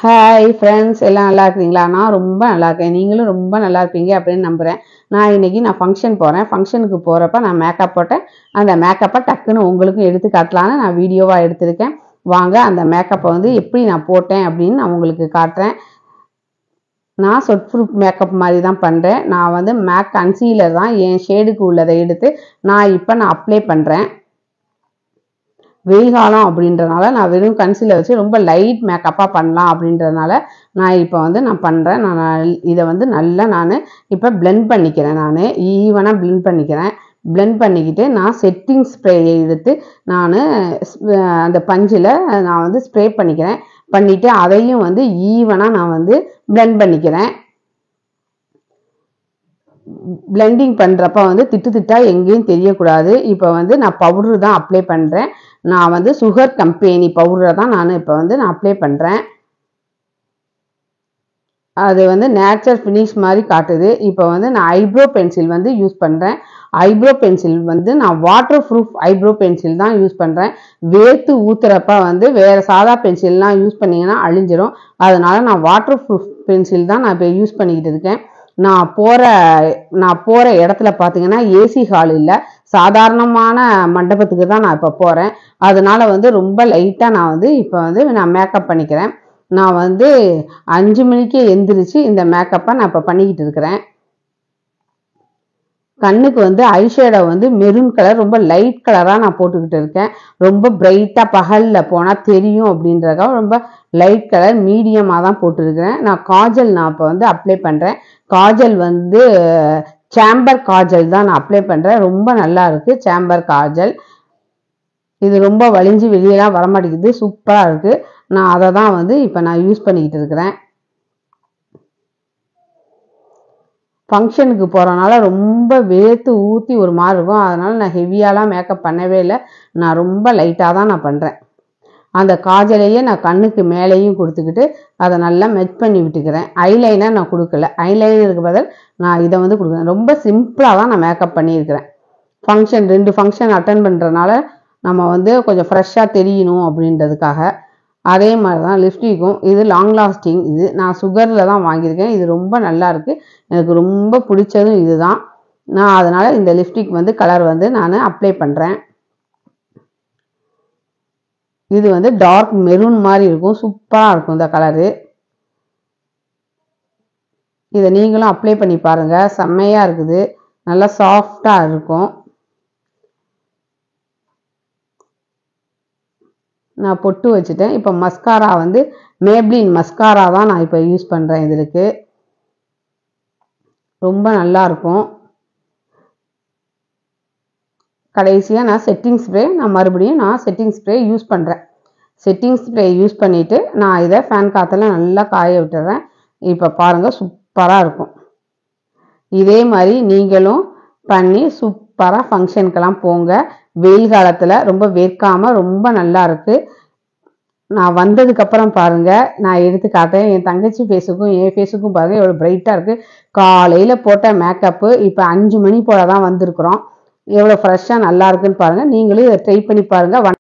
Hi friends, எல்லாம் நல்லா இருக்கீங்களா? நான் ரொம்ப நல்லா இருக்கேன். நீங்களும் ரொம்ப நல்லா இருப்பீங்க அப்படின்னு நம்புகிறேன். நான் ஃபங்க்ஷன் போகிறேன். ஃபங்க்ஷனுக்கு போகிறப்ப நான் மேக்கப் போட்டேன். அந்த மேக்கப்பை டக்குன்னு உங்களுக்கும் எடுத்து காட்டலான்னு நான் வீடியோவாக எடுத்திருக்கேன். வாங்க அந்த மேக்கப்பை எப்படி நான் போட்டேன் அப்படின்னு நான் உங்களுக்கு காட்டுறேன். நான் சொட் ப்ரூஃப் மேக்கப் மாதிரி தான் பண்ணுறேன். நான் மேக் கன்சீலர் தான் என் ஷேடுக்கு உள்ளதை எடுத்து நான் அப்ளை பண்ணுறேன். வெயில் காலம் அப்படின்றனால நான் வெறும் கன்சீலர் வச்சு ரொம்ப லைட் மேக்கப்பாக பண்ணலாம் அப்படின்றதுனால நான் இப்போ நான் பண்ணுறேன். இதை நல்லா நான் இப்போ பிளெண்ட் பண்ணிக்கிறேன். நான் ஈவனாக பிளெண்ட் பண்ணிக்கிறேன். பிளெண்ட் பண்ணிக்கிட்டு நான் செட்டிங் ஸ்ப்ரேயை எடுத்து நான் அந்த பஞ்சில் நான் ஸ்ப்ரே பண்ணிக்கிறேன். பண்ணிவிட்டு அதையும் ஈவனாக நான் பிளெண்ட் பண்ணிக்கிறேன். பிளெண்டிங் பண்ணுறப்ப திட்டு திட்டாக எங்கேயும் தெரியக்கூடாது. இப்போ நான் பவுட்ரு தான் அப்ளை பண்ணுறேன். நான் சுகர் கம்பெனி பவுடரை தான் நான் இப்போ நான் அப்ளை பண்ணுறேன். அது நேச்சுரல் ஃபினிஷ் மாதிரி காட்டுது. இப்போ நான் ஐப்ரோ பென்சில் யூஸ் பண்ணுறேன். ஐப்ரோ பென்சில் நான் வாட்டர் ப்ரூஃப் ஐப்ரோ பென்சில் தான் யூஸ் பண்ணுறேன். வேர்த்து ஊற்றுறப்ப வேறு சாதா பென்சில்லாம் யூஸ் பண்ணிங்கன்னா அழிஞ்சிரும். அதனால் நான் வாட்டர் ப்ரூஃப் பென்சில் தான் நான் இப்போ யூஸ் பண்ணிக்கிட்டு இருக்கேன். நான் போகிற இடத்துல பார்த்தீங்கன்னா ஏசி ஹால் இல்லை, சாதாரணமான மண்டபத்துக்கு தான் நான் இப்போ போகிறேன். அதனால ரொம்ப லைட்டாக நான் இப்போ நான் மேக்கப் பண்ணிக்கிறேன். நான் 5 மணிக்கே எந்திரிச்சு இந்த மேக்கப்பை நான் இப்போ பண்ணிக்கிட்டு இருக்கிறேன். கண்ணுக்கு ஐஷேடோ மெரூன் கலர் ரொம்ப லைட் கலராக நான் போட்டுக்கிட்டு இருக்கேன். ரொம்ப பிரைட்டாக பகலில் போனால் தெரியும் அப்படின்றதுக்காக ரொம்ப லைட் கலர் மீடியமாக தான் போட்டுருக்கிறேன். நான் காஜல் இப்போ அப்ளை பண்ணுறேன். காஜல் சேம்பர் காஜல் தான் நான் அப்ளை பண்ணுறேன். ரொம்ப நல்லா இருக்குது சேம்பர் காஜல். இது ரொம்ப வலிஞ்சு வெளியெல்லாம் வரமாட்டேங்குது, சூப்பராக இருக்குது. நான் அதை தான் இப்போ நான் யூஸ் பண்ணிக்கிட்டு இருக்கிறேன். ஃபங்க்ஷனுக்கு போகிறனால ரொம்ப வேர்த்து ஊற்றி ஒரு மாதிரி இருக்கும். அதனால் நான் ஹெவியாலாம் மேக்கப் பண்ணவே இல்லை. நான் ரொம்ப லைட்டாக தான் நான் பண்ணுறேன். அந்த காஜலையே நான் கண்ணுக்கு மேலேயும் கொடுத்துக்கிட்டு அதை நல்லா மெச் பண்ணி விட்டுக்கிறேன். ஐலைனர் நான் கொடுக்கல. ஐலைனருக்கு பதில் நான் இதை கொடுக்குறேன். ரொம்ப சிம்பிளாக தான் நான் மேக்கப் பண்ணியிருக்கிறேன். 2 ஃபங்க்ஷன் அட்டன் பண்ணுறதுனால நம்ம கொஞ்சம் ஃப்ரெஷ்ஷாக தெரியணும் அப்படின்றதுக்காக. அதே மாதிரி தான் லிப்ஸ்டிக்கும். இது லாங் லாஸ்டிங். இது நான் சுகரில் தான் வாங்கியிருக்கேன். இது ரொம்ப நல்லா இருக்குது. எனக்கு ரொம்ப பிடிச்சதும் இது தான். நான் அதனால் இந்த லிப்ஸ்டிக் கலர் நான் அப்ளை பண்ணுறேன். இது டார்க் மெரூன் மாதிரி இருக்கும், சூப்பராக இருக்கும் இந்த கலரு. இதை நீங்களும் அப்ளை பண்ணி பாருங்கள், செம்மையாக இருக்குது, நல்லா சாஃப்டாக இருக்கும். நான் பொட்டு வச்சுட்டேன். இப்போ மஸ்காரா மேப்ளின் மஸ்காரா தான் நான் இப்போ யூஸ் பண்ணுறேன். இதுக்கு ரொம்ப நல்லா இருக்கும். கடைசியாக நான் செட்டிங் ஸ்ப்ரே மறுபடியும் செட்டிங் ஸ்ப்ரே யூஸ் பண்ணுறேன். செட்டிங் ஸ்ப்ரே யூஸ் பண்ணிவிட்டு நான் இதை ஃபேன் காற்றுல நல்லா காய விட்டுறேன். இப்போ பாருங்கள், சூப்பராக இருக்கும். இதே மாதிரி நீங்களும் பண்ணி சூப்பராக ஃபங்க்ஷனுக்கெல்லாம் போங்க. வெயில் காலத்தில் ரொம்ப வேர்க்காமல் ரொம்ப நல்லா இருக்குது. நான் வந்ததுக்கப்புறம் பாருங்கள், நான் எடுத்து காட்டுறேன். என் தங்கச்சி ஃபேஸுக்கும் என் ஃபேஸுக்கும் பாருங்கள் எவ்வளோ பிரைட்டாக இருக்குது. காலையில் போட்ட மேக்கப்பு இப்போ 5 மணி போல் தான் வந்திருக்குறோம். எவ்வளோ ஃப்ரெஷ்ஷாக நல்லா இருக்குன்னு பாருங்கள். நீங்களும் இதை ட்ரை பண்ணி பாருங்கள்.